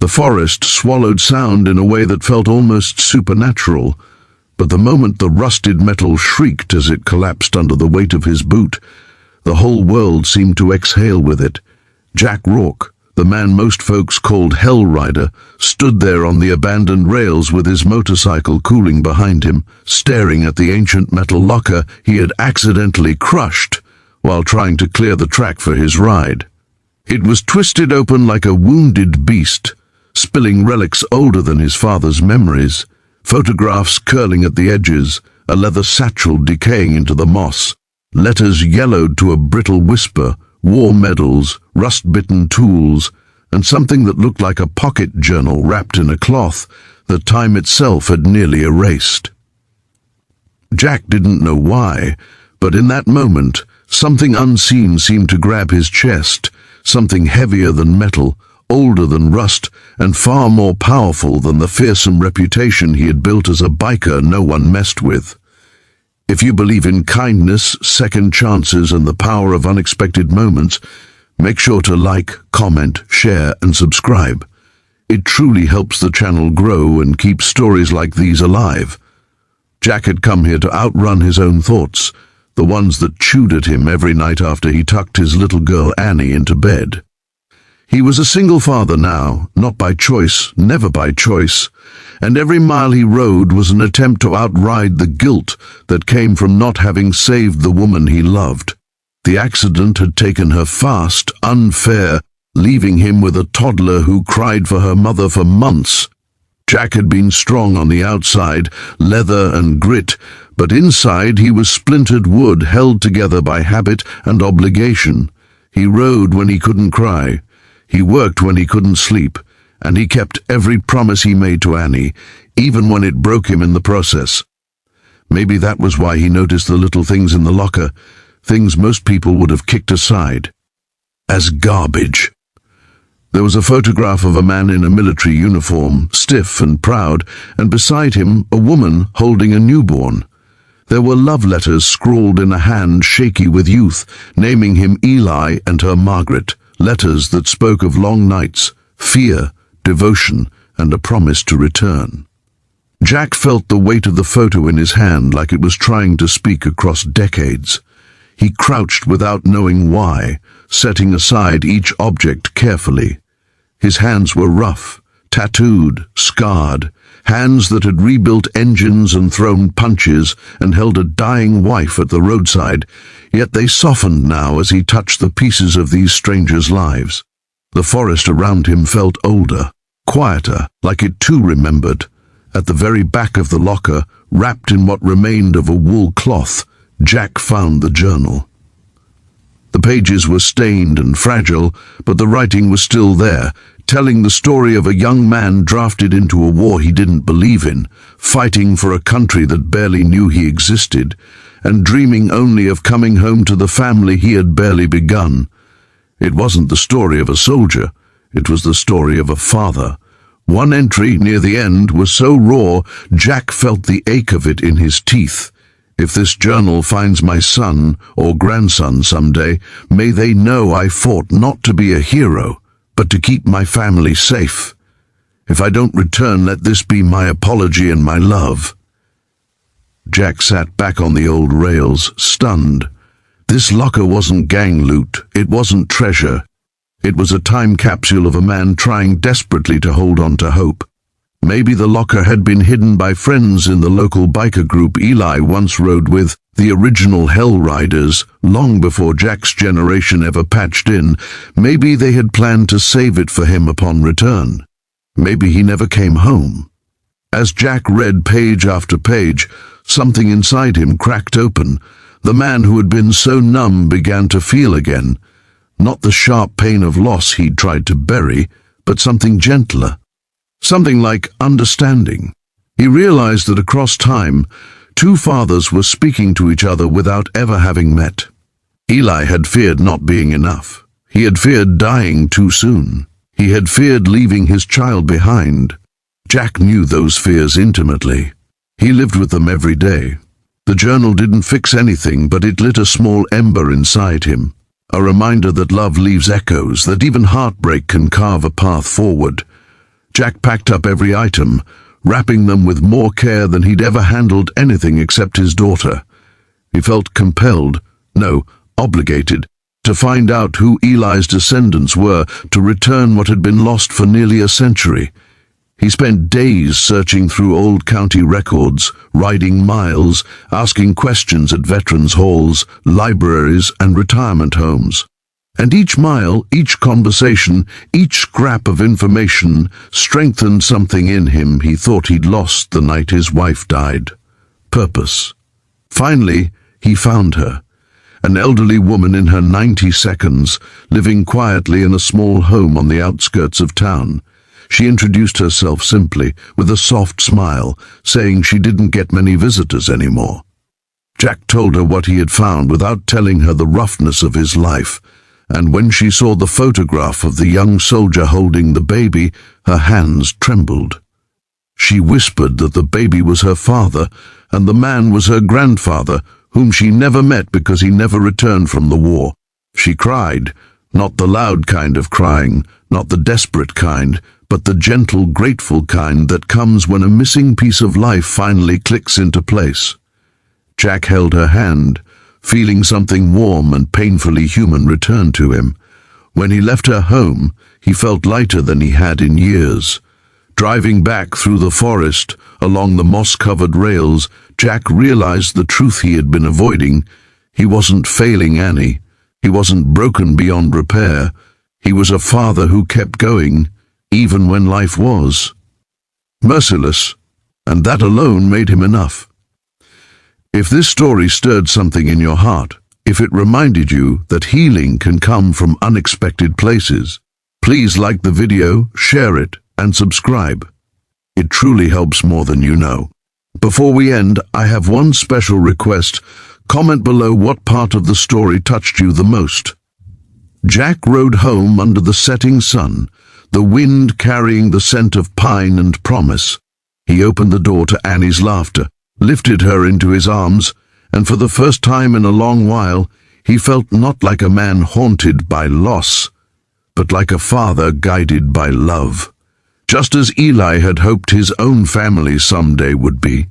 The forest swallowed sound in a way that felt almost supernatural, but the moment the rusted metal shrieked as it collapsed under the weight of his boot, the whole world seemed to exhale with it. Jack Rourke, the man most folks called Hell Rider, stood there on the abandoned rails with his motorcycle cooling behind him, staring at the ancient metal locker he had accidentally crushed while trying to clear the track for his ride. It was twisted open like a wounded beast, spilling relics older than his father's memories, photographs curling at the edges, a leather satchel decaying into the moss, letters yellowed to a brittle whisper, war medals, rust-bitten tools, and something that looked like a pocket journal wrapped in a cloth that time itself had nearly erased. Jack didn't know why, but in that moment, something unseen seemed to grab his chest, something heavier than metal, older than rust, and far more powerful than the fearsome reputation he had built as a biker no one messed with. If you believe in kindness, second chances, and the power of unexpected moments, make sure to like, comment, share, and subscribe. It truly helps the channel grow and keep stories like these alive. Jack had come here to outrun his own thoughts, the ones that chewed at him every night after he tucked his little girl Annie into bed. He was a single father now, not by choice, never by choice, and every mile he rode was an attempt to outride the guilt that came from not having saved the woman he loved. The accident had taken her fast, unfair, leaving him with a toddler who cried for her mother for months. Jack had been strong on the outside, leather and grit, but inside he was splintered wood held together by habit and obligation. He rode when he couldn't cry. He worked when he couldn't sleep, and he kept every promise he made to Annie, even when it broke him in the process. Maybe that was why he noticed the little things in the locker, things most people would have kicked aside as garbage. There was a photograph of a man in a military uniform, stiff and proud, and beside him a woman holding a newborn. There were love letters scrawled in a hand shaky with youth, naming him Eli and her Margaret, letters that spoke of long nights, fear, devotion, and a promise to return. Jack felt the weight of the photo in his hand like it was trying to speak across decades. He crouched without knowing why, setting aside each object carefully. His hands were rough, tattooed, scarred, hands that had rebuilt engines and thrown punches and held a dying wife at the roadside, yet they softened now as he touched the pieces of these strangers' lives. The forest around him felt older, quieter, like it too remembered. At the very back of the locker, wrapped in what remained of a wool cloth, Jack found the journal. The pages were stained and fragile, but the writing was still there, telling the story of a young man drafted into a war he didn't believe in, fighting for a country that barely knew he existed, and dreaming only of coming home to the family he had barely begun. It wasn't the story of a soldier, it was the story of a father. One entry near the end was so raw, Jack felt the ache of it in his teeth. If this journal finds my son or grandson someday, may they know I fought not to be a hero, but to keep my family safe. If I don't return, let this be my apology and my love. Jack sat back on the old rails, stunned. This locker wasn't gang loot, it wasn't treasure. It was a time capsule of a man trying desperately to hold on to hope. Maybe the locker had been hidden by friends in the local biker group Eli once rode with, the original Hell Riders, long before Jack's generation ever patched in. Maybe they had planned to save it for him upon return. Maybe he never came home. As Jack read page after page, something inside him cracked open. The man who had been so numb began to feel again. Not the sharp pain of loss he'd tried to bury, but something gentler. Something like understanding. He realized that across time, two fathers were speaking to each other without ever having met. Eli had feared not being enough. He had feared dying too soon. He had feared leaving his child behind. Jack knew those fears intimately. He lived with them every day. The journal didn't fix anything, but it lit a small ember inside him. A reminder that love leaves echoes, that even heartbreak can carve a path forward. Jack packed up every item, wrapping them with more care than he'd ever handled anything except his daughter. He felt compelled, no, obligated, to find out who Eli's descendants were, to return what had been lost for nearly a century. He spent days searching through old county records, riding miles, asking questions at veterans' halls, libraries, and retirement homes. And each mile, each conversation, each scrap of information strengthened something in him he thought he'd lost the night his wife died. Purpose. Finally, he found her. An elderly woman in her 90s, living quietly in a small home on the outskirts of town. She introduced herself simply, with a soft smile, saying she didn't get many visitors anymore. Jack told her what he had found without telling her the roughness of his life, and when she saw the photograph of the young soldier holding the baby, her hands trembled. She whispered that the baby was her father, and the man was her grandfather, whom she never met because he never returned from the war. She cried, not the loud kind of crying, not the desperate kind, but the gentle, grateful kind that comes when a missing piece of life finally clicks into place. Jack held her hand, feeling something warm and painfully human return to him. When he left her home, he felt lighter than he had in years. Driving back through the forest, along the moss-covered rails, Jack realized the truth he had been avoiding. He wasn't failing Annie. He wasn't broken beyond repair. He was a father who kept going, even when life was merciless, and that alone made him enough. If this story stirred something in your heart, if it reminded you that healing can come from unexpected places, please like the video, share it, and subscribe. It truly helps more than you know. Before we end, I have one special request. Comment below what part of the story touched you the most. Jack rode home under the setting sun, the wind carrying the scent of pine and promise. He opened the door to Annie's laughter, lifted her into his arms, and for the first time in a long while, he felt not like a man haunted by loss, but like a father guided by love, just as Eli had hoped his own family someday would be.